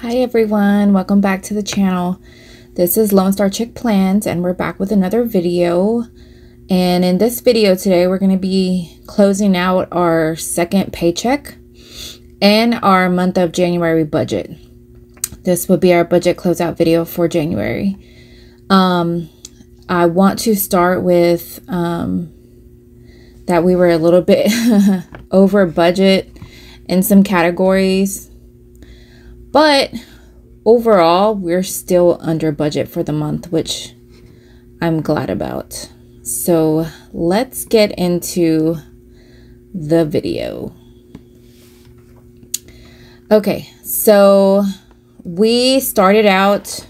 Hi everyone, welcome back to the channel. This is Lone Star Chick Plans and we're back with another video. And in this video today, we're going to be closing out our second paycheck and our month of January budget. This will be our budget closeout video for January. I want to start with that we were a little bit over budget in some categories. But overall, we're still under budget for the month, which I'm glad about. So let's get into the video. Okay, so we started out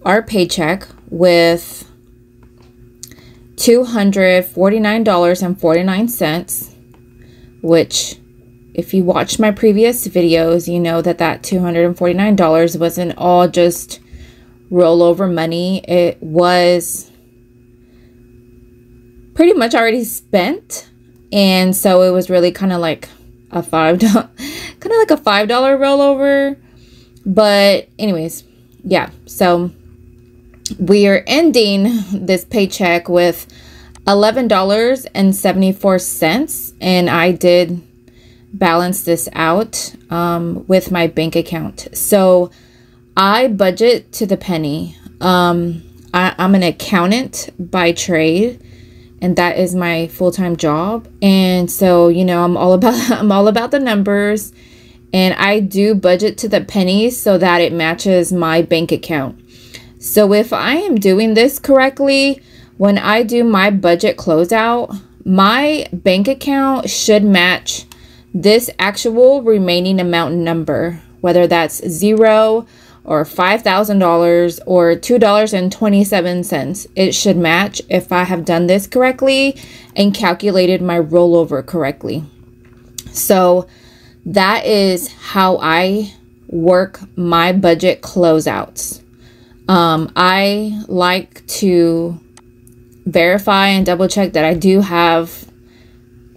our paycheck with $249.49, which, if you watched my previous videos, you know that $249 wasn't all just rollover money. It was pretty much already spent. And so it was really kind of like a $5 rollover. But anyways, yeah. So we are ending this paycheck with $11.74. And I did balance this out with my bank account. So I budget to the penny. I'm an accountant by trade, and that is my full-time job. And so, you know, I'm all about the numbers, and I do budget to the penny so that it matches my bank account. So if I am doing this correctly, when I do my budget closeout, my bank account should match this actual remaining amount number, whether that's $0 or $5,000 or $2.27. It should match if I have done this correctly and calculated my rollover correctly. So that is how I work my budget closeouts. I like to verify and double check that I do have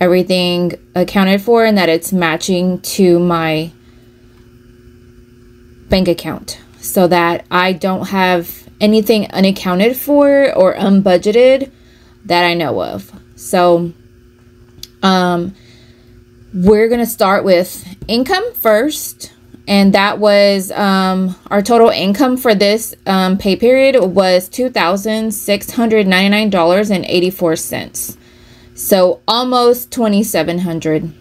everything accounted for and that it's matching to my bank account, so that I don't have anything unaccounted for or unbudgeted that I know of. So we're gonna start with income first, and that was our total income for this pay period was $2,699.84. So almost $2,700.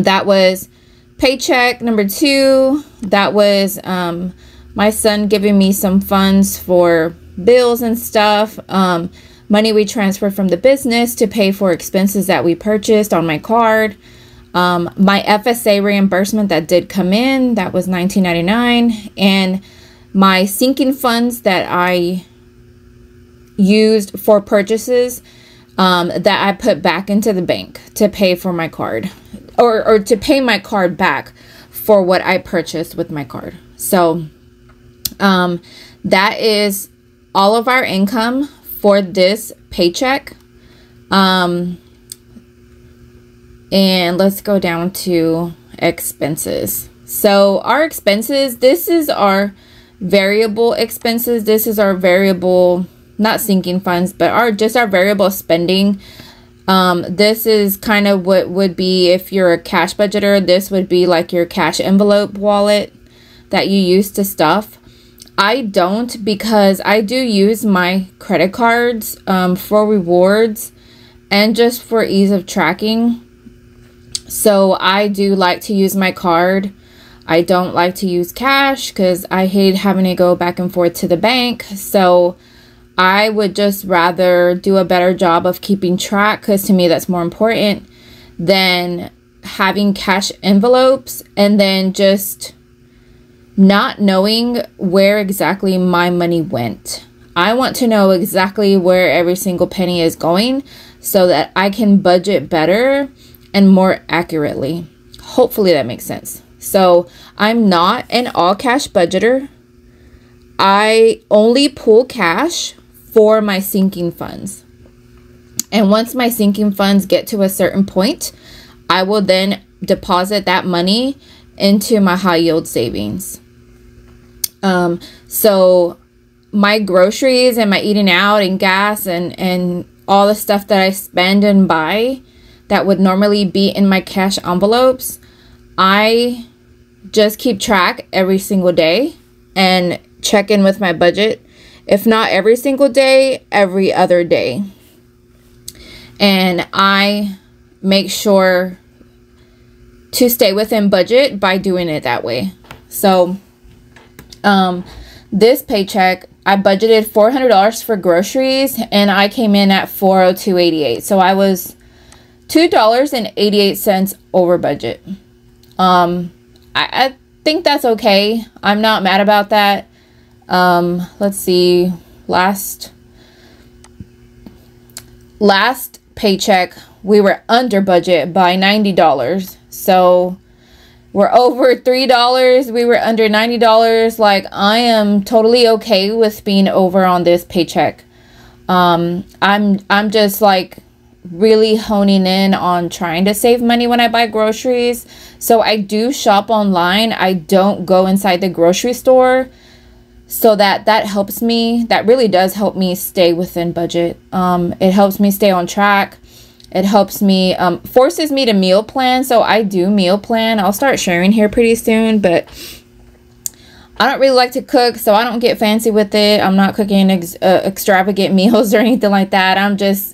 That was paycheck number 2. That was my son giving me some funds for bills and stuff. Money we transferred from the business to pay for expenses that we purchased on my card. My FSA reimbursement that did come in, that was $19.99. And my sinking funds that I used for purchases that I put back into the bank to pay for my card, or to pay my card back for what I purchased with my card. So that is all of our income for this paycheck. And let's go down to expenses. So our expenses, this is our variable expenses. This is our variable, not sinking funds, but our variable spending. This is kind of what would be, if you're a cash budgeter, this would be like your cash envelope wallet that you use to stuff. I don't, because I do use my credit cards for rewards and just for ease of tracking. So I do like to use my card. I don't like to use cash because I hate having to go back and forth to the bank. So I would just rather do a better job of keeping track, because to me that's more important than having cash envelopes and then just not knowing where exactly my money went. I want to know exactly where every single penny is going so that I can budget better and more accurately. Hopefully that makes sense. So I'm not an all cash budgeter. I only pull cash for my sinking funds. And once my sinking funds get to a certain point, I will then deposit that money into my high yield savings. So my groceries and my eating out and gas and all the stuff that I spend and buy that would normally be in my cash envelopes, I just keep track every single day and check in with my budget. If not every single day, every other day. And I make sure to stay within budget by doing it that way. So this paycheck, I budgeted $400 for groceries and I came in at $402.88. So I was $2.88 over budget. I think that's okay. I'm not mad about that. Let's see, last paycheck we were under budget by $90. So we're over $3. We were under $90. Like, I am totally okay with being over on this paycheck. I'm just like really honing in on trying to save money when I buy groceries. So I do shop online. I don't go inside the grocery store. So that helps me. That really does help me stay within budget. It helps me stay on track. It helps me, forces me to meal plan. So I do meal plan. I'll start sharing here pretty soon, but I don't really like to cook, so I don't get fancy with it. I'm not cooking extravagant meals or anything like that.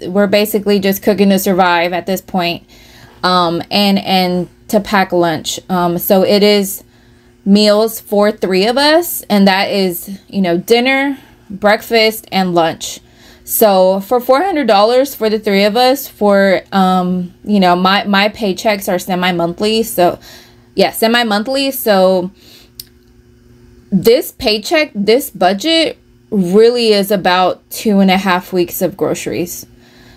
We're basically just cooking to survive at this point, and to pack lunch. So it is meals for 3 of us, and that is, dinner, breakfast, and lunch. So for $400 for the 3 of us, for my paychecks are semi-monthly. So yeah, semi-monthly. So this paycheck, this budget really is about 2.5 weeks of groceries.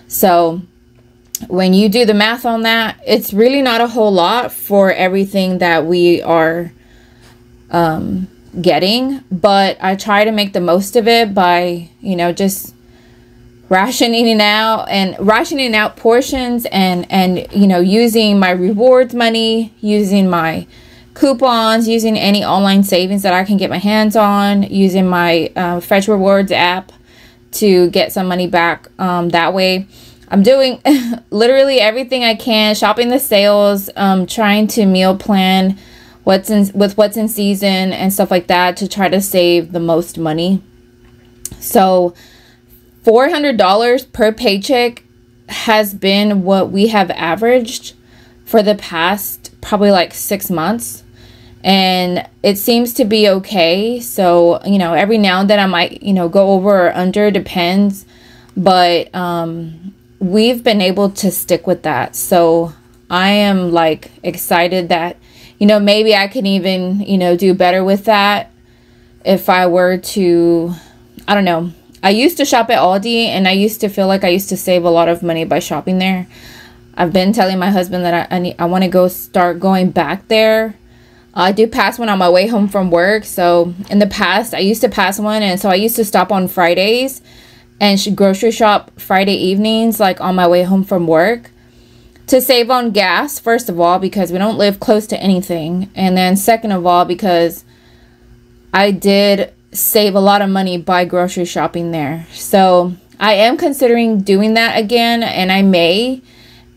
So when you do the math on that, it's really not a whole lot for everything that we are getting, but I try to make the most of it by, just rationing out portions and using my rewards money, using my coupons, using any online savings that I can get my hands on, using my Fetch Rewards app to get some money back that way. I'm doing literally everything I can, shopping the sales, trying to meal plan what's in season and stuff like that to try to save the most money. So $400 per paycheck has been what we have averaged for the past probably like 6 months. And it seems to be okay. So, every now and then I might, go over or under, depends. But we've been able to stick with that. So I am like excited that, maybe I can even, do better with that if I were to, I don't know. I used to shop at Aldi and I used to feel like I used to save a lot of money by shopping there. I've been telling my husband that I want to start going back there. I do pass one on my way home from work. So in the past, I used to pass one. And so I used to stop on Fridays and grocery shop Friday evenings, like on my way home from work, to save on gas, first of all, because we don't live close to anything. And then second of all, because I did save a lot of money by grocery shopping there. So I am considering doing that again, and I may.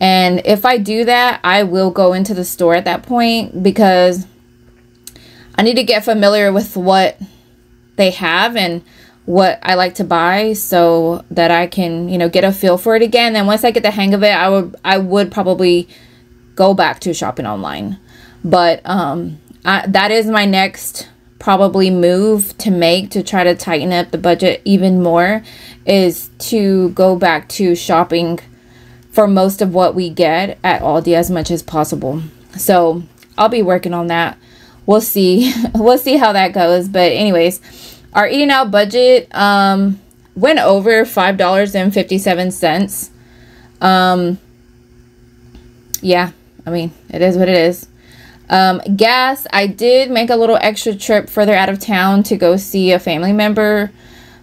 And if I do that, I will go into the store at that point because I need to get familiar with what they have and what I like to buy so that I can, get a feel for it again. And once I get the hang of it, I would probably go back to shopping online. But that is my next probably move to make to try to tighten up the budget even more, is to go back to shopping for most of what we get at Aldi as much as possible. So I'll be working on that. We'll see. We'll see how that goes. But anyways, our eating out budget went over $5.57. Yeah, I mean, it is what it is. Gas, I did make a little extra trip further out of town to go see a family member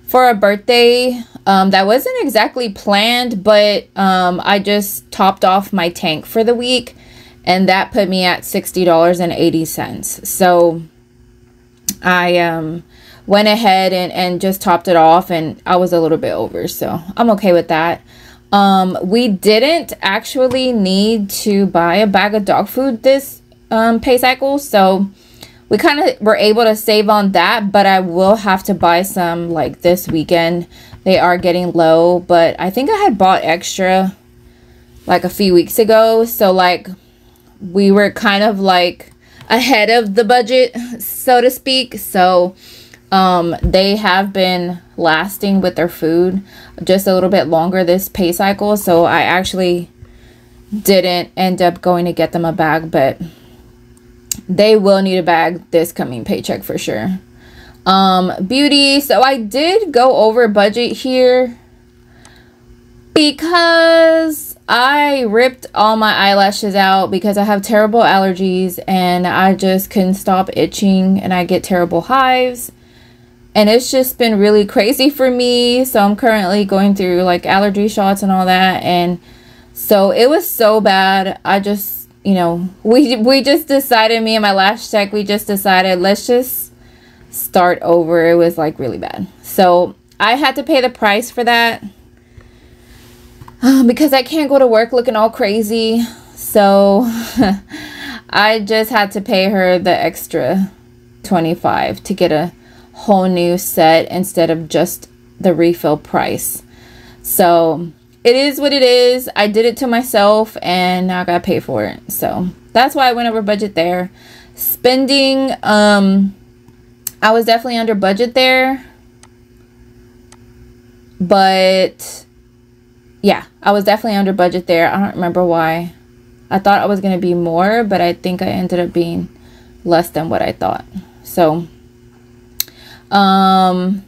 for a birthday. That wasn't exactly planned, but I just topped off my tank for the week. and that put me at $60.80. So I went ahead and just topped it off, and I was a little bit over, so I'm okay with that. We didn't actually need to buy a bag of dog food this pay cycle, so we kind of were able to save on that, but I will have to buy some like this weekend. They are getting low, but I think I had bought extra like a few weeks ago, so like we were kind of like ahead of the budget, so to speak. So they have been lasting with their food just a little bit longer this pay cycle, so I actually didn't end up going to get them a bag, but they will need a bag this coming paycheck for sure. Beauty, so I did go over budget here because I ripped all my eyelashes out because I have terrible allergies and I just couldn't stop itching and I get terrible hives. And it's just been really crazy for me. So I'm currently going through like allergy shots and all that. And so it was so bad. I just, you know, we just decided, me and my lash tech, we just decided, let's just start over. It was like really bad. So I had to pay the price for that because I can't go to work looking all crazy. So I just had to pay her the extra $25 to get a whole new set instead of just the refill price. So it is what it is. I did it to myself and now I gotta pay for it. So that's why I went over budget there. Spending, I was definitely under budget there, but yeah, I was definitely under budget there. I don't remember why. I thought I was gonna be more, but I think I ended up being less than what I thought. So in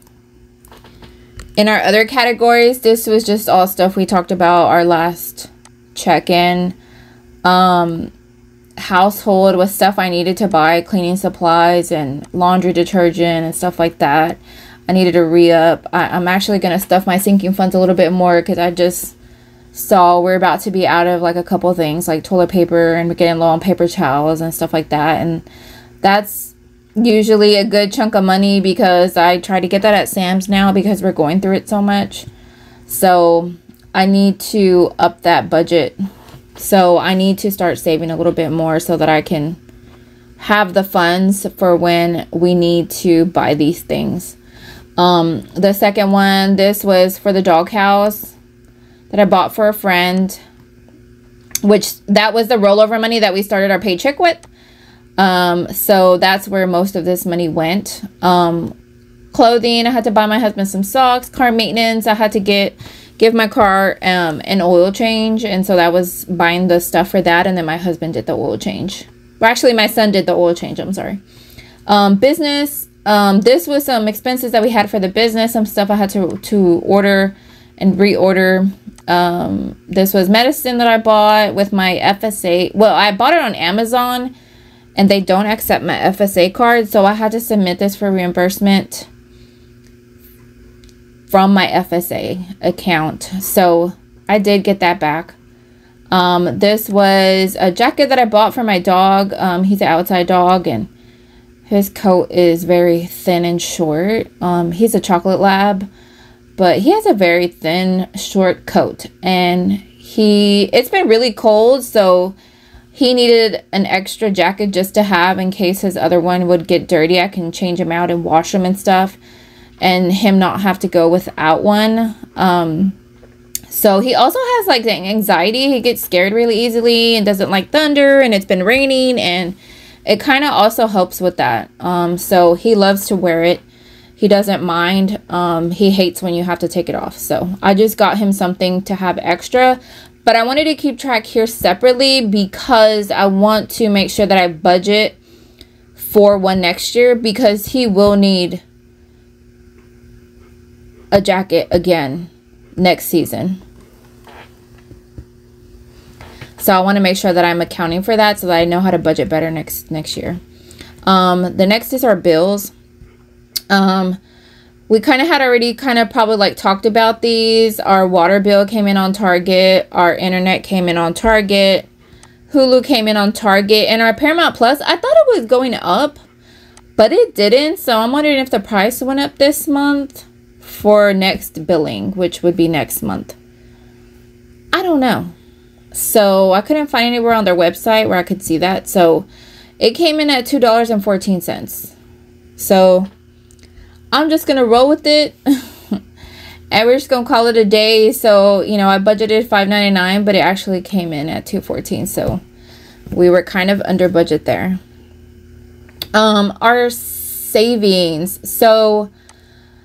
our other categories, this was just all stuff we talked about our last check-in. Household was stuff I needed to buy, cleaning supplies and laundry detergent and stuff like that. I needed to re-up. I'm actually going to stuff my sinking funds a little bit more because I just saw we're about to be out of like a couple things like toilet paper and we're getting low on paper towels and stuff like that. And that's usually a good chunk of money because I try to get that at Sam's now because we're going through it so much. So I need to up that budget. So I need to start saving a little bit more so that I can have the funds for when we need to buy these things. The second one, this was for the doghouse that I bought for a friend, which that was the rollover money that we started our paycheck with. So that's where most of this money went. Clothing, I had to buy my husband some socks. Car maintenance, I had to give my car an oil change, and so that was buying the stuff for that, and then my husband did the oil change. Well, actually my son did the oil change, I'm sorry. Business, this was some expenses that we had for the business, some stuff I had to order and reorder. This was medicine that I bought with my FSA. Well, I bought it on Amazon and they don't accept my FSA card, so I had to submit this for reimbursement from my FSA account. So I did get that back. This was a jacket that I bought for my dog. He's an outside dog and his coat is very thin and short. He's a chocolate lab, but he has a very thin, short coat, and it's been really cold, so he needed an extra jacket just to have in case his other one would get dirty. I can change him out and wash him and stuff, and him not have to go without one. So he also has like the anxiety. He gets scared really easily and doesn't like thunder, and it's been raining, and it kind of also helps with that. So he loves to wear it. He doesn't mind. He hates when you have to take it off. So I just got him something to have extra. But I wanted to keep track here separately because I want to make sure that I budget for one next year, because he will need a jacket again next season. So I want to make sure that I'm accounting for that so that I know how to budget better next year. The next is our bills. We kind of had already probably like talked about these. Our water bill came in on target. Our internet came in on target. Hulu came in on target, and our Paramount Plus, I thought it was going up, but it didn't. So I'm wondering if the price went up this month for next billing, which would be next month. I don't know. So I couldn't find anywhere on their website where I could see that. So it came in at $2.14. So I'm just going to roll with it. And we're just going to call it a day. So, you know, I budgeted $5.99, but it actually came in at $2.14. So we were kind of under budget there. Our savings. So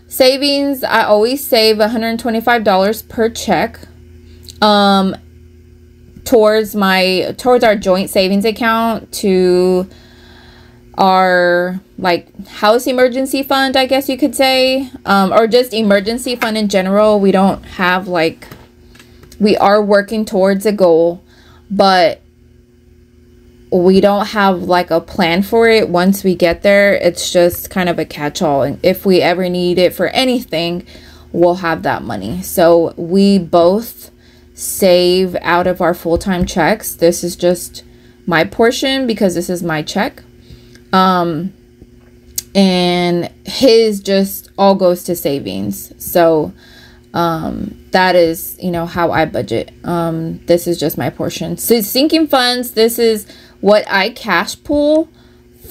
savings, I always save $125 per check towards our joint savings account to our like house emergency fund, I guess you could say, or just emergency fund in general. We don't have like, we are working towards a goal, but we don't have like a plan for it. Once we get there, it's just kind of a catch-all, and if we ever need it for anything, we'll have that money. So we both save out of our full-time checks. This is just my portion because this is my check, and his just all goes to savings. So that is, you know, how I budget. This is just my portion. So sinking funds, this is what I cash pool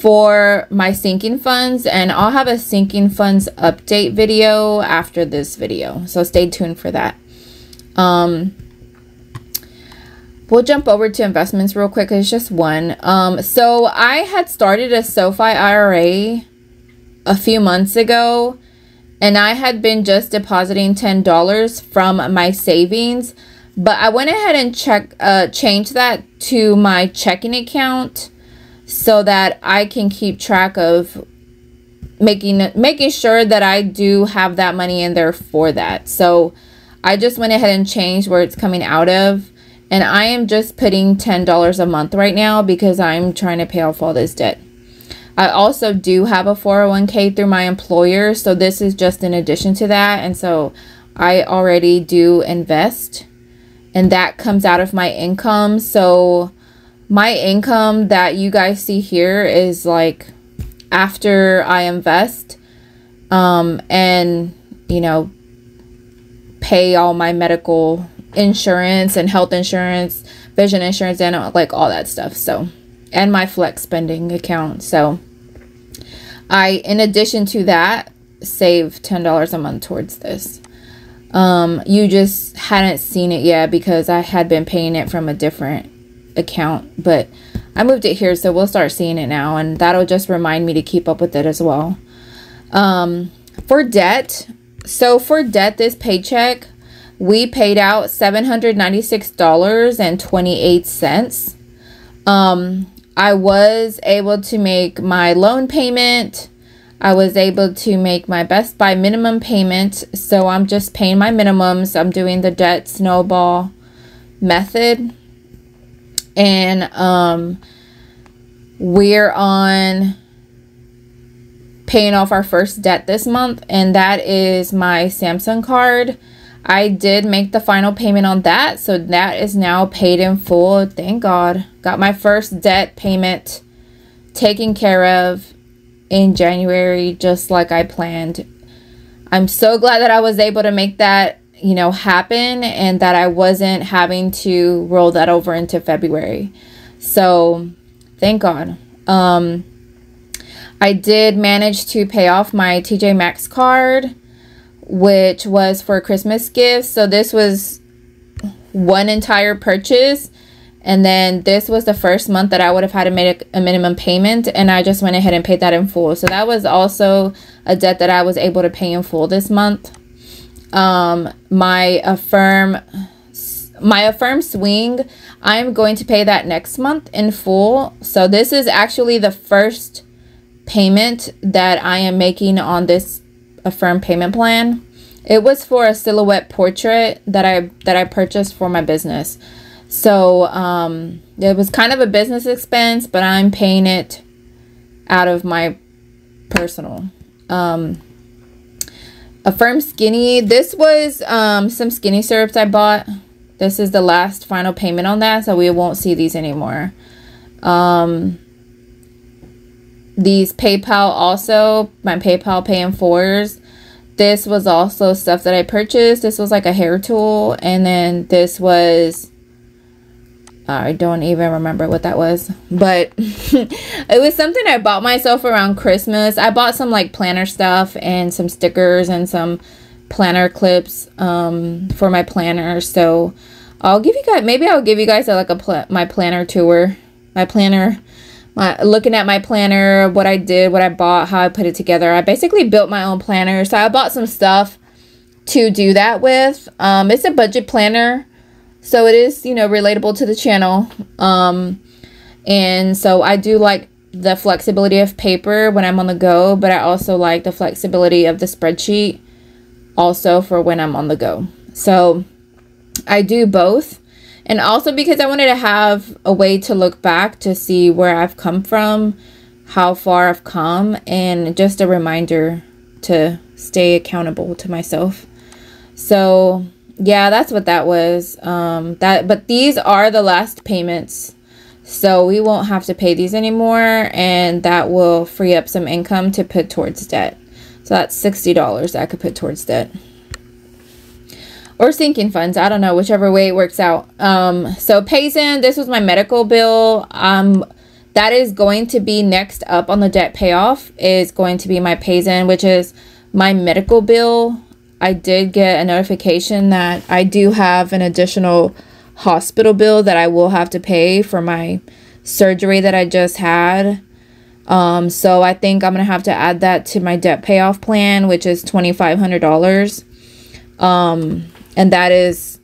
for my sinking funds, and I'll have a sinking funds update video after this video, so stay tuned for that. We'll jump over to investments real quick. It's just one. So I had started a SoFi IRA a few months ago, and I had been just depositing $10 from my savings, but I went ahead and changed that to my checking account so that I can keep track of making sure that I do have that money in there for that. So I just went ahead and changed where it's coming out of, and I am just putting $10 a month right now because I'm trying to pay off all this debt. I also do have a 401k through my employer, so this is just in addition to that, and so I already do invest, and that comes out of my income. So my income that you guys see here is like after I invest and, you know, pay all my medical insurance and health insurance, vision insurance, and like all that stuff. So, and my flex spending account. So I, in addition to that, save $10 a month towards this. You just hadn't seen it yet because I had been paying it from a different account, but I moved it here, so we'll start seeing it now, and that'll just remind me to keep up with it as well. For debt, so for debt this paycheck, we paid out $796.28. I was able to make my loan payment. I was able to make my Best Buy minimum payment. So I'm just paying my minimums. I'm doing the debt snowball method. And we're on paying off our first debt this month, and that is my Samsung card. I did make the final payment on that, so that is now paid in full. Thank God. Got my first debt payment taken care of in January, just like I planned. I'm so glad that I was able to make that, you know, happen, and that I wasn't having to roll that over into February. So thank God. I did manage to pay off my TJ Maxx card, which was for Christmas gifts. So this was one entire purchase, and then this was the first month that I would have had to make a minimum payment, and I just went ahead and paid that in full. So that was also a debt that I was able to pay in full this month. My Affirm swing, I'm going to pay that next month in full. So this is actually the first payment that I am making on this Affirm payment plan. It was for a silhouette portrait that I purchased for my business. So it was kind of a business expense, but I'm paying it out of my personal. Affirm Skinny. This was some skinny syrups I bought. This is the last final payment on that, so we won't see these anymore. These PayPal also, my PayPal Pay in 4s. This was also stuff that I purchased. This was like a hair tool, and then this was, I don't even remember what that was, but it was something I bought myself around Christmas. I bought some like planner stuff and some stickers and some planner clips for my planner. So I'll give you guys, maybe I'll give you guys my planner tour, looking at my planner, what I did, what I bought, how I put it together. I basically built my own planner. So I bought some stuff to do that with. It's a budget planner, so it is, you know, relatable to the channel. And so I do like the flexibility of paper when I'm on the go, but I also like the flexibility of the spreadsheet also for when I'm on the go. So I do both. And also because I wanted to have a way to look back to see where I've come from, how far I've come, and just a reminder to stay accountable to myself. So yeah, that's what that was. But these are the last payments, so we won't have to pay these anymore, and that will free up some income to put towards debt. So that's $60 that I could put towards debt. Or sinking funds, I don't know, whichever way it works out. So Payzen, this was my medical bill. That is going to be next up on the debt payoff, is going to be my Payzen, which is my medical bill. I did get a notification that I do have an additional hospital bill that I will have to pay for my surgery that I just had. So I think I'm gonna have to add that to my debt payoff plan, which is $2,500. And that is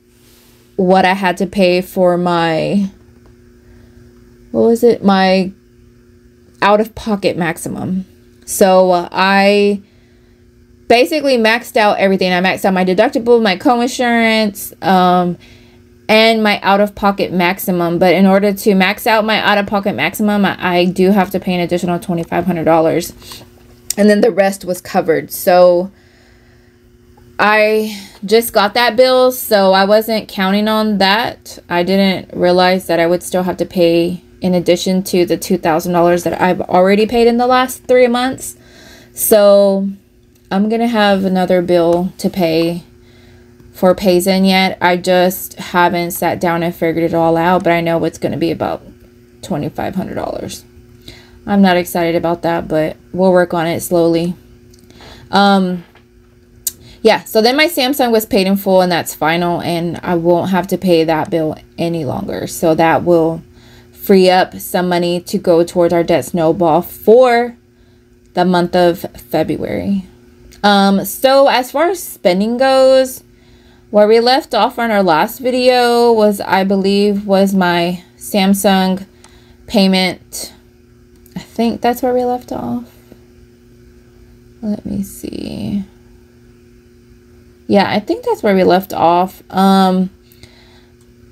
what I had to pay for my, what was it? My out-of-pocket maximum. So I basically maxed out everything. I maxed out my deductible, my co-insurance, and my out-of-pocket maximum. But in order to max out my out-of-pocket maximum, I do have to pay an additional $2,500. And then the rest was covered. So I just got that bill, so I wasn't counting on that. I didn't realize that I would still have to pay in addition to the $2,000 that I've already paid in the last 3 months. So I'm going to have another bill to pay for Payzen yet. I just haven't sat down and figured it all out, but I know it's going to be about $2,500. I'm not excited about that, but we'll work on it slowly. Yeah, so then my Samsung was paid in full, and that's final, and I won't have to pay that bill any longer. So that will free up some money to go towards our debt snowball for the month of February. So as far as spending goes, where we left off on our last video was, I believe, was my Samsung payment. I think that's where we left off. Let me see. Yeah, I think that's where we left off.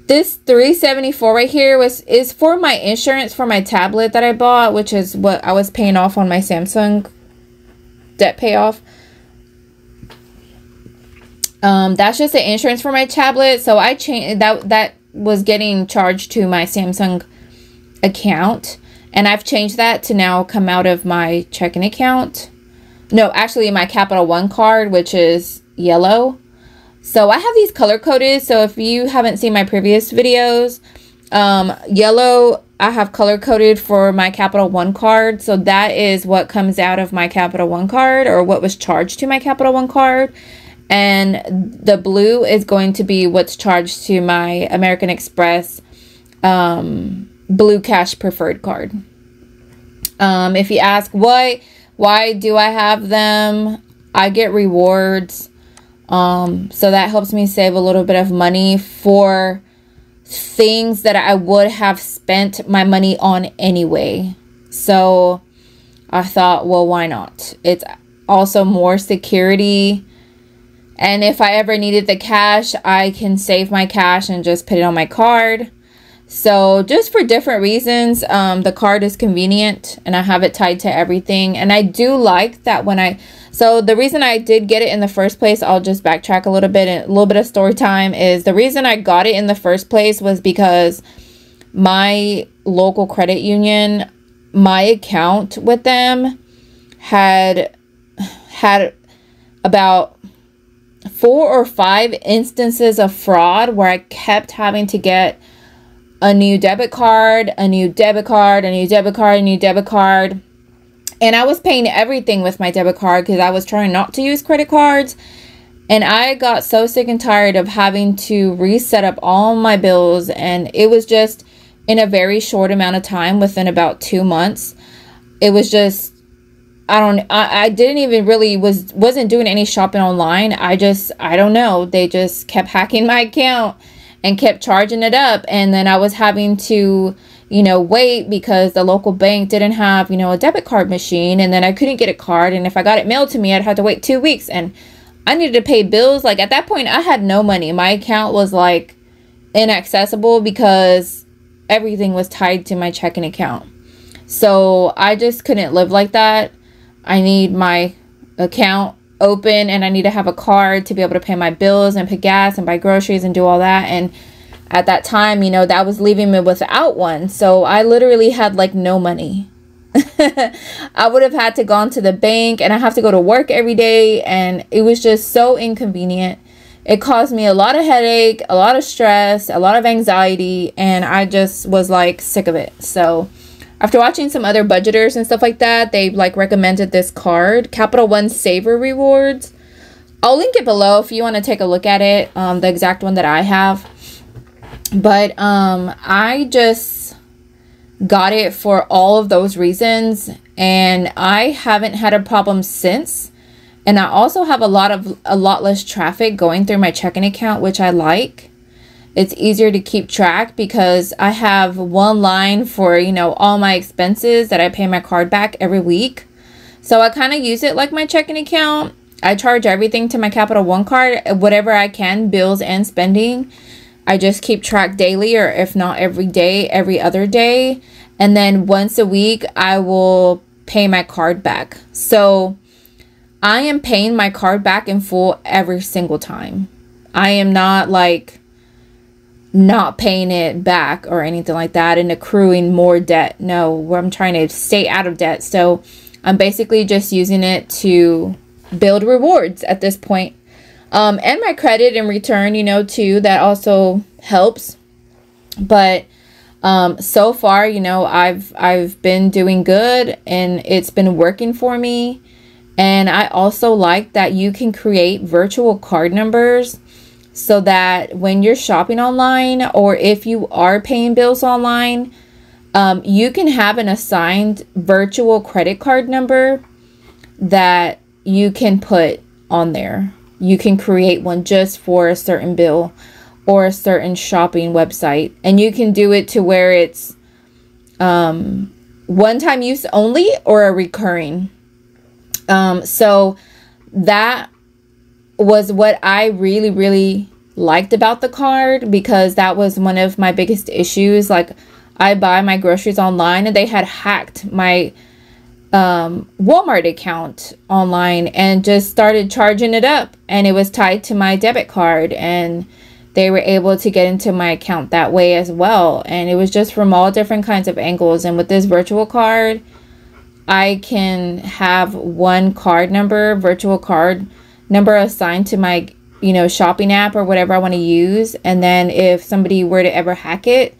This $374 right here is for my insurance for my tablet that I bought, which is what I was paying off on my Samsung debt payoff. That's just the insurance for my tablet. So I changed that was getting charged to my Samsung account, and I've changed that to now come out of my checking account. No, actually my Capital One card, which is yellow. So I have these color coded. So if you haven't seen my previous videos, yellow I have color coded for my Capital One card. So that is what comes out of my Capital One card, or what was charged to my Capital One card. And the blue is going to be what's charged to my American Express Blue Cash Preferred card. If you ask why do I have them, I get rewards. So that helps me save a little bit of money for things that I would have spent my money on anyway. So I thought, well, why not? It's also more security. And if I ever needed the cash, I can save my cash and just put it on my card. So just for different reasons, the card is convenient and I have it tied to everything. And I do like that so the reason I did get it in the first place, I'll just backtrack a little bit, and a little bit of story time is the reason I got it in the first place was because my local credit union, my account with them had about 4 or 5 instances of fraud where I kept having to get a new debit card, a new debit card, a new debit card, a new debit card. And I was paying everything with my debit card because I was trying not to use credit cards. And I got so sick and tired of having to reset up all my bills. And it was just in a very short amount of time, within about 2 months. It was just, I didn't even really wasn't doing any shopping online. I don't know. They just kept hacking my account and kept charging it up. And then I was having to, wait because the local bank didn't have, a debit card machine. And then I couldn't get a card. And if I got it mailed to me, I'd have to wait 2 weeks. And I needed to pay bills. Like at that point, I had no money. My account was like inaccessible because everything was tied to my checking account. So I just couldn't live like that. I need my account open and I need to have a card to be able to pay my bills and pay gas and buy groceries and do all that. And at that time, that was leaving me without one. So I literally had like no money. I would have had to gone to the bank and I have to go to work every day. And it was just so inconvenient. It caused me a lot of headache, a lot of stress, a lot of anxiety. And I just was like sick of it. So after watching some other budgeters and stuff like that, they like recommended this card, Capital One Saver Rewards. I'll link it below if you want to take a look at it, the exact one that I have. But I just got it for all of those reasons, and I haven't had a problem since. And I also have a lot less traffic going through my checking account, which I like. It's easier to keep track because I have one line for, all my expenses that I pay my card back every week. So I kind of use it like my checking account. I charge everything to my Capital One card, whatever I can, bills and spending. I just keep track daily, or if not every day, every other day. And then once a week, I will pay my card back. So I am paying my card back in full every single time. I am not like not paying it back or anything like that and accruing more debt. No, I'm trying to stay out of debt. So I'm basically just using it to build rewards at this point. And my credit in return, too, that also helps. But so far, I've been doing good and it's been working for me. And I also like that you can create virtual card numbers so that when you're shopping online, or if you are paying bills online, you can have an assigned virtual credit card number that you can put on there. You can create one just for a certain bill or a certain shopping website. And you can do it to where it's one-time use only or a recurring. So that was what I really, really liked about the card, because that was one of my biggest issues. Like, I buy my groceries online and they had hacked my Walmart account online and just started charging it up, and it was tied to my debit card, and they were able to get into my account that way as well. And it was just from all different kinds of angles. And with this virtual card, I can have one virtual card number assigned to my shopping app or whatever I want to use. And then if somebody were to ever hack it,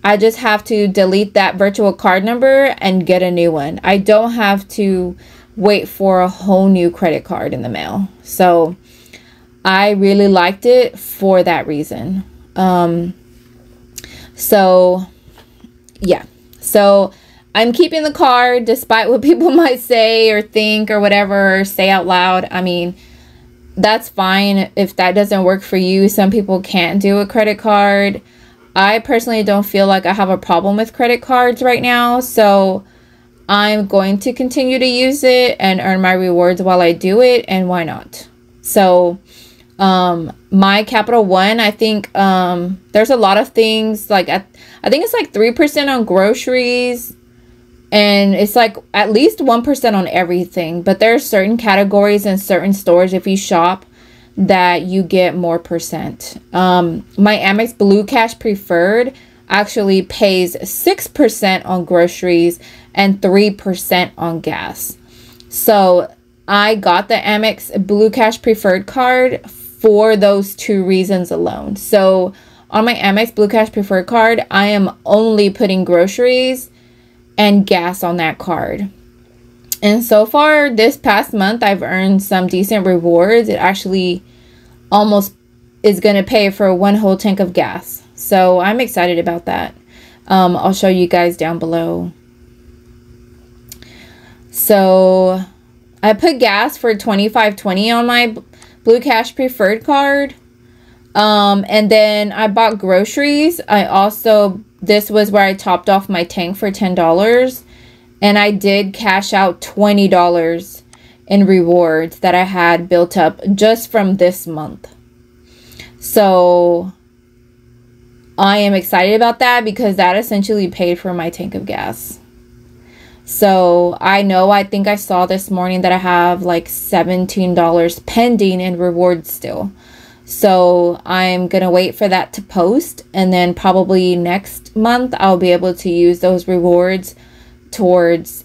I just have to delete that virtual card number and get a new one. I don't have to wait for a whole new credit card in the mail. So I really liked it for that reason. So yeah. So I'm keeping the card despite what people might say or think or whatever, or say out loud. I mean, that's fine if that doesn't work for you. Some people can't do a credit card. I personally don't feel like I have a problem with credit cards right now, so I'm going to continue to use it and earn my rewards while I do it, and why not? So My Capital One, I think there's a lot of things like I think it's like 3% on groceries, and it's like at least 1% on everything. But there are certain categories and certain stores, if you shop, that you get more percent. My Amex Blue Cash Preferred actually pays 6% on groceries and 3% on gas. So I got the Amex Blue Cash Preferred card for those two reasons alone. So on my Amex Blue Cash Preferred card, I am only putting groceries and gas on that card. And so far this past month, I've earned some decent rewards. It actually almost is going to pay for one whole tank of gas. So I'm excited about that. I'll show you guys down below. So I put gas for $25.20 on my Blue Cash Preferred card. And then I bought groceries. This was where I topped off my tank for $10. And I did cash out $20 in rewards that I had built up just from this month. So I am excited about that because that essentially paid for my tank of gas. So I think I saw this morning that I have like $17 pending in rewards still. So I'm going to wait for that to post. And then probably next month, I'll be able to use those rewards towards,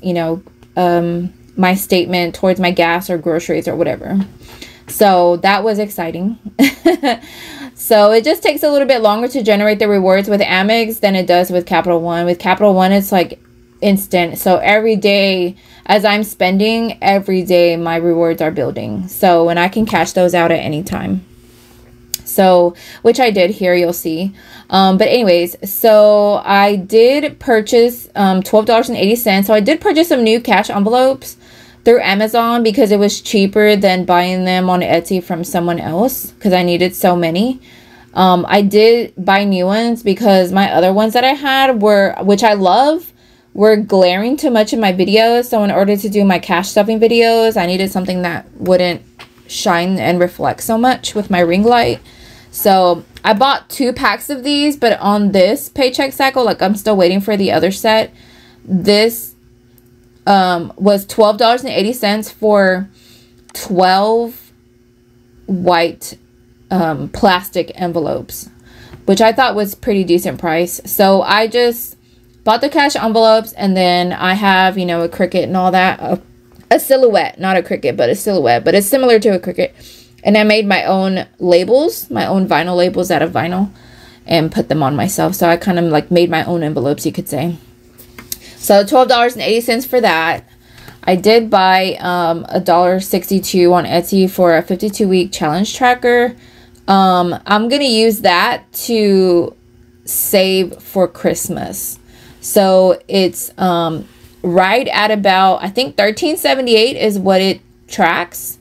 my statement towards my gas or groceries or whatever. So that was exciting. So it just takes a little bit longer to generate the rewards with Amex than it does with Capital One. With Capital One, it's like instant. So every day as I'm spending, every day my rewards are building. So, and I can cash those out at any time. So, which I did here, you'll see. But anyways, so I did purchase $12.80. So I did purchase some new cash envelopes through Amazon because it was cheaper than buying them on Etsy from someone else because I needed so many. I did buy new ones because my other ones that I had which I love, were glaring too much in my videos. So in order to do my cash stuffing videos, I needed something that wouldn't shine and reflect so much with my ring light. So I bought 2 packs of these, but on this paycheck cycle, like I'm still waiting for the other set. This was $12.80 for 12 white plastic envelopes, which I thought was pretty decent price. So I just bought the cash envelopes, and then I have, a Cricut and all that. A silhouette, not a Cricut, but a silhouette, but it's similar to a Cricut. And I made my own labels, my own vinyl labels out of vinyl, and put them on myself. So I kind of like made my own envelopes, you could say. So $12.80 for that. I did buy $1.62 on Etsy for a 52-week challenge tracker. I'm going to use that to save for Christmas. So it's right at about, I think $13.78 is what it tracks.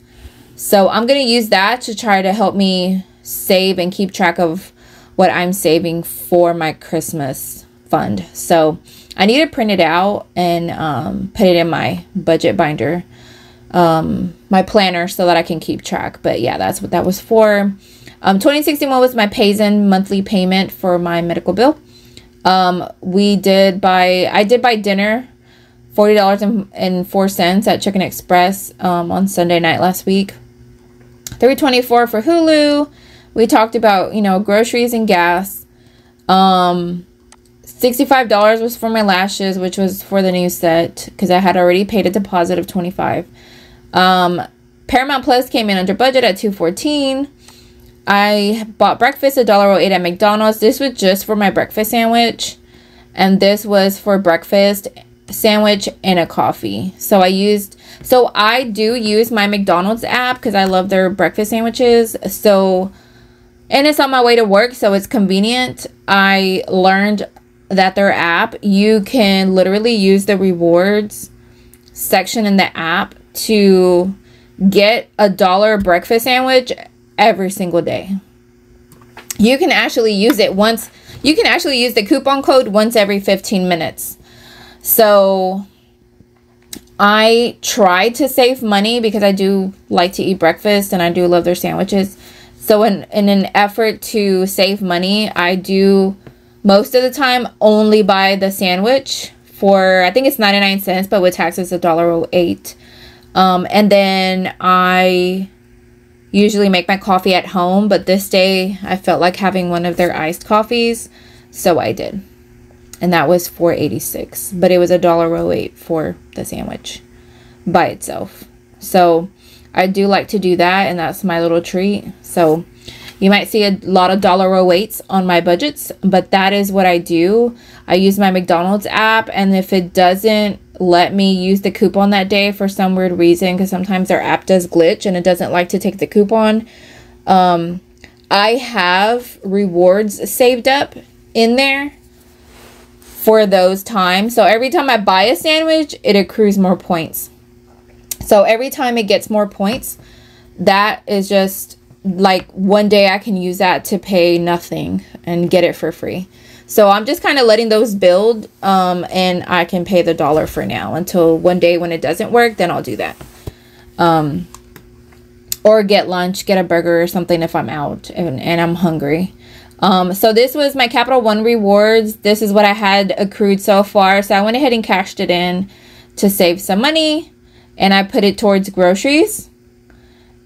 So I'm going to use that to try to help me save and keep track of what I'm saving for my Christmas fund. So I need to print it out and put it in my budget binder, my planner, so that I can keep track. But yeah, that's what that was for. 2061 was my Payzen monthly payment for my medical bill. I did buy dinner, $40.04 at Chicken Express on Sunday night last week. $3.24 for Hulu. We talked about, groceries and gas. $65 was for my lashes, which was for the new set because I had already paid a deposit of $25. Paramount Plus came in under budget at $2.14. I bought breakfast $1.08 at McDonald's. This was just for my breakfast sandwich, and this was for breakfast sandwich and a coffee. So I do use my McDonald's app because I love their breakfast sandwiches. So, and it's on my way to work, so it's convenient. I learned that their app, you can literally use the rewards section in the app to get a $1 breakfast sandwich every single day. You can actually use it once. You can actually use the coupon code once every 15 minutes. So I try to save money because I do like to eat breakfast and I do love their sandwiches. So in an effort to save money, I do most of the time only buy the sandwich for, I think it's 99 cents, but with taxes $1.08. And then I usually make my coffee at home, but this day I felt like having one of their iced coffees, so I did. And that was $4.86, but it was $1.08 for the sandwich by itself. So I do like to do that, and that's my little treat. So you might see a lot of $1.08s on my budgets, but that is what I do. I use my McDonald's app, and if it doesn't let me use the coupon that day for some weird reason, because sometimes their app does glitch and it doesn't like to take the coupon, I have rewards saved up in there for those times. So every time I buy a sandwich, it accrues more points. So every time it gets more points, that is just like one day I can use that to pay nothing and get it for free. So I'm just kind of letting those build, and I can pay the $1 for now until one day when it doesn't work, then I'll do that. Or get lunch, get a burger or something if I'm out and I'm hungry. So this was my Capital One rewards. This is what I had accrued so far. So I went ahead and cashed it in to save some money, and I put it towards groceries,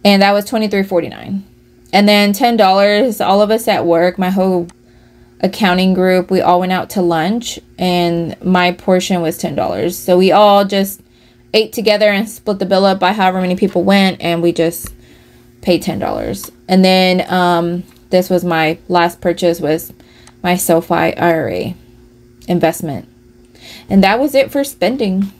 and that was $23.49. And then $10, all of us at work, my whole accounting group, we all went out to lunch, and my portion was $10. So we all just ate together and split the bill up by however many people went, and we just paid $10. And then this was my last purchase, was my SoFi IRA investment, and that was it for spending.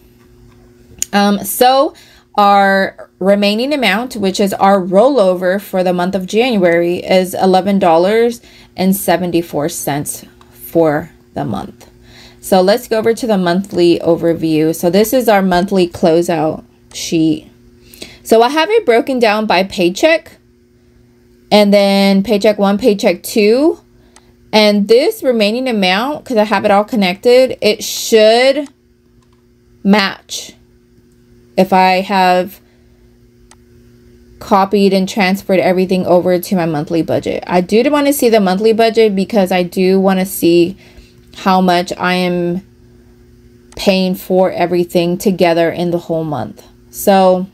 So our remaining amount, which is our rollover for the month of January, is $11.74 for the month. So let's go over to the monthly overview. So this is our monthly closeout sheet. So I have it broken down by paycheck, and then paycheck 1, paycheck 2. And this remaining amount, because I have it all connected, it should match if I have copied and transferred everything over to my monthly budget. I do want to see the monthly budget because I do want to see how much I am paying for everything together in the whole month. So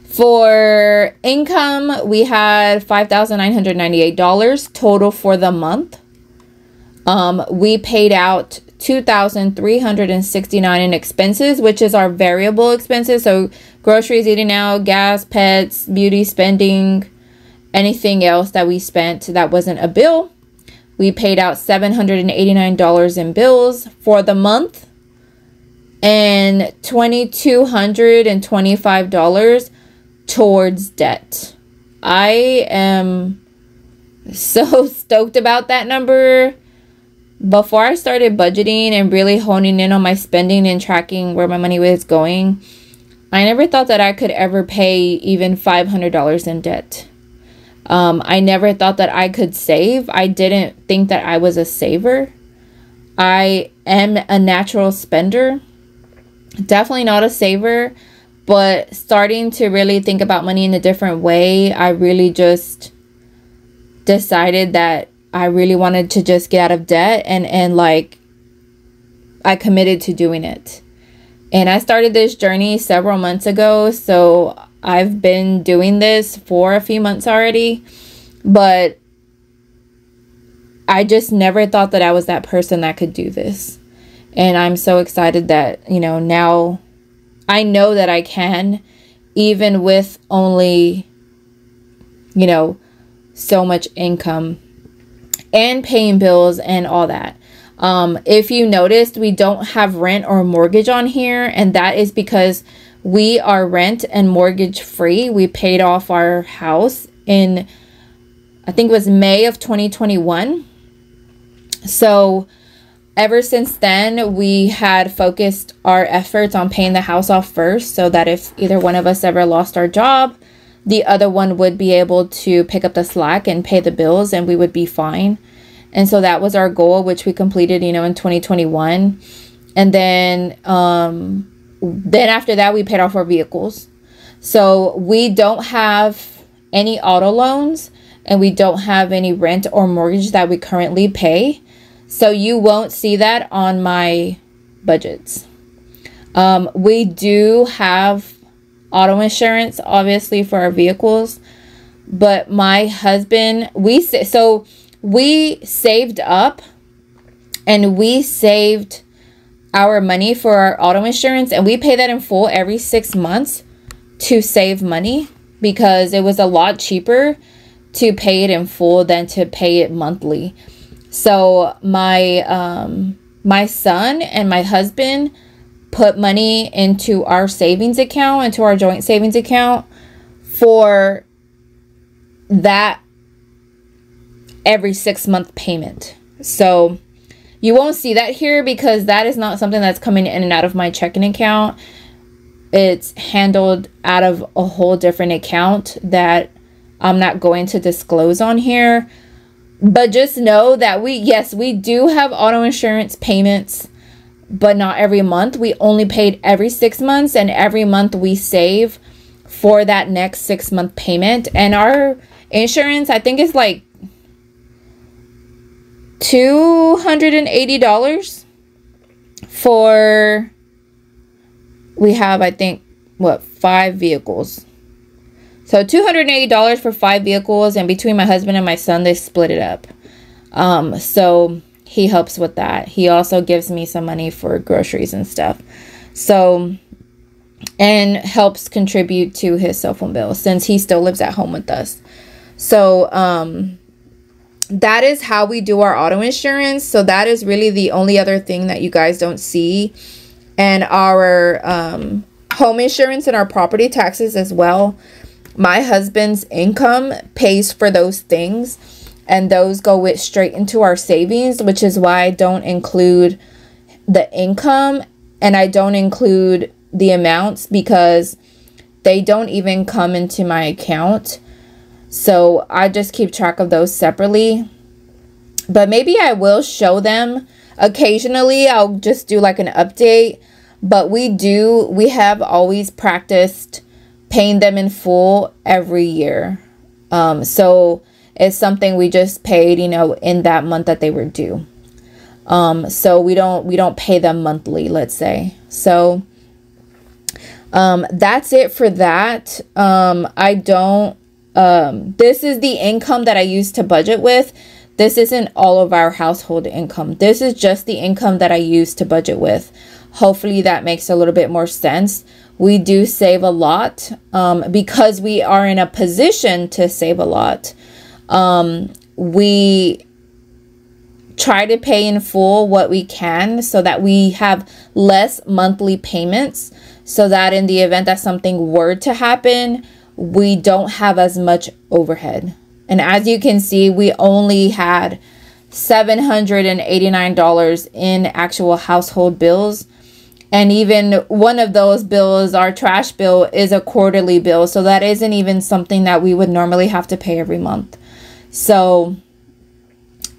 for income, we had $5,998 total for the month. We paid out $2,369 in expenses, which is our variable expenses. So groceries, eating out, gas, pets, beauty spending, anything else that we spent that wasn't a bill. We paid out $789 in bills for the month, and $2,225 towards debt. I am so stoked about that number. Before I started budgeting and really honing in on my spending and tracking where my money was going, I never thought that I could ever pay even $500 in debt. I never thought that I could save. I didn't think that I was a saver. I am a natural spender. Definitely not a saver, but starting to really think about money in a different way, I really just decided that I really wanted to just get out of debt, and like I committed to doing it. And I started this journey several months ago, so I've been doing this for a few months already, but I just never thought that I was that person that could do this. And I'm so excited that, you know, now I know that I can, even with only, you know, so much income and paying bills and all that. If you noticed, we don't have rent or mortgage on here, and that is because we are rent and mortgage free. We paid off our house in, I think it was May of 2021. So ever since then, we had focused our efforts on paying the house off first, so that if either one of us ever lost our job, the other one would be able to pick up the slack and pay the bills, and we would be fine. And so that was our goal, which we completed, you know, in 2021. And then after that, we paid off our vehicles. So we don't have any auto loans, and we don't have any rent or mortgage that we currently pay. So you won't see that on my budgets. We do have auto insurance, obviously, for our vehicles. But my husband, we saved up, and we saved our money for our auto insurance, and we pay that in full every 6 months to save money, because it was a lot cheaper to pay it in full than to pay it monthly. So my son and my husband put money into our savings account, into our joint savings account, for that every 6-month payment. So you won't see that here, because that is not something that's coming in and out of my checking account. It's handled out of a whole different account that I'm not going to disclose on here. But just know that we do have auto insurance payments, but not every month. We only paid every 6 months, and every month we save for that next 6-month payment. And our insurance, I think, is like $280 for, we have, I think, what, 5 vehicles. So $280 for 5 vehicles, and between my husband and my son, they split it up. So he helps with that. He also gives me some money for groceries and stuff. So, and helps contribute to his cell phone bill, since he still lives at home with us. So, that is how we do our auto insurance. So that is really the only other thing that you guys don't see. And our home insurance and our property taxes as well. My husband's income pays for those things, and those go straight into our savings, which is why I don't include the income, and I don't include the amounts, because they don't even come into my account. So I just keep track of those separately. But maybe I will show them occasionally. I'll just do like an update. But we have always practiced paying them in full every year. So it's something we just paid, in that month that they were due. So we don't pay them monthly, let's say. So that's it for that. This is the income that I use to budget with. This isn't all of our household income. This is just the income that I use to budget with. Hopefully that makes a little bit more sense. We do save a lot, because we are in a position to save a lot. We try to pay in full what we can, so that we have less monthly payments, so that in the event that something were to happen, we don't have as much overhead. And as you can see, we only had $789 in actual household bills. And even one of those bills, our trash bill, is a quarterly bill. So that isn't even something that we would normally have to pay every month. So,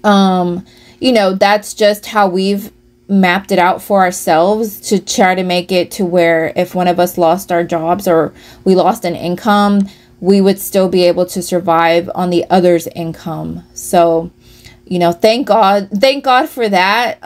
that's just how we've mapped it out for ourselves, to try to make it to where if one of us lost our jobs or we lost an income, we would still be able to survive on the other's income. So, thank God for that,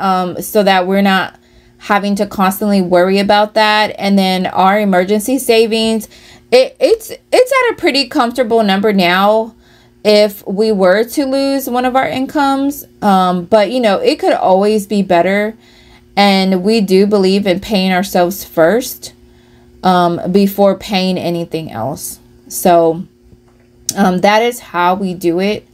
so that we're not having to constantly worry about that. And then our emergency savings, it's at a pretty comfortable number now if we were to lose one of our incomes. But it could always be better, and we do believe in paying ourselves first before paying anything else. So that is how we do it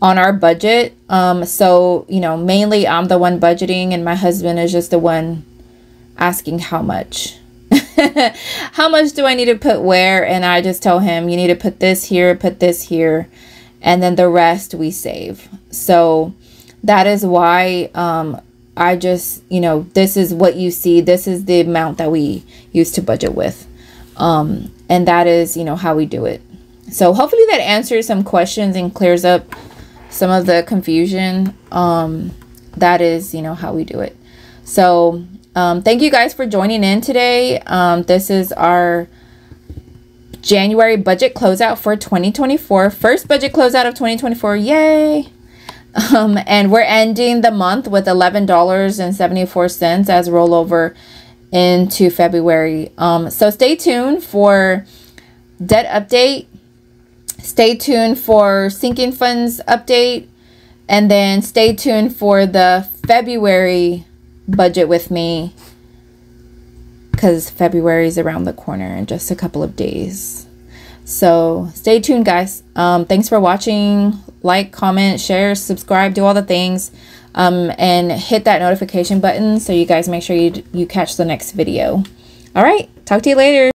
on our budget. So, mainly I'm the one budgeting, and my husband is just the one asking how much. How much do I need to put where? And I just tell him, you need to put this here, and then the rest we save. So that is why I just, this is what you see. This is the amount that we use to budget with. And that is, how we do it. So hopefully that answers some questions and clears up some of the confusion. That is, how we do it. So thank you guys for joining in today. This is our January budget closeout for 2024. First budget closeout of 2024. Yay! And we're ending the month with $11.74 as rollover into February. So stay tuned for debt update. Stay tuned for sinking funds update. And then stay tuned for the February budget with me, because February is around the corner in just a couple of days. So stay tuned, guys. Thanks for watching. Like, comment, share, subscribe, do all the things, and hit that notification button so you guys make sure you catch the next video. All right, talk to you later.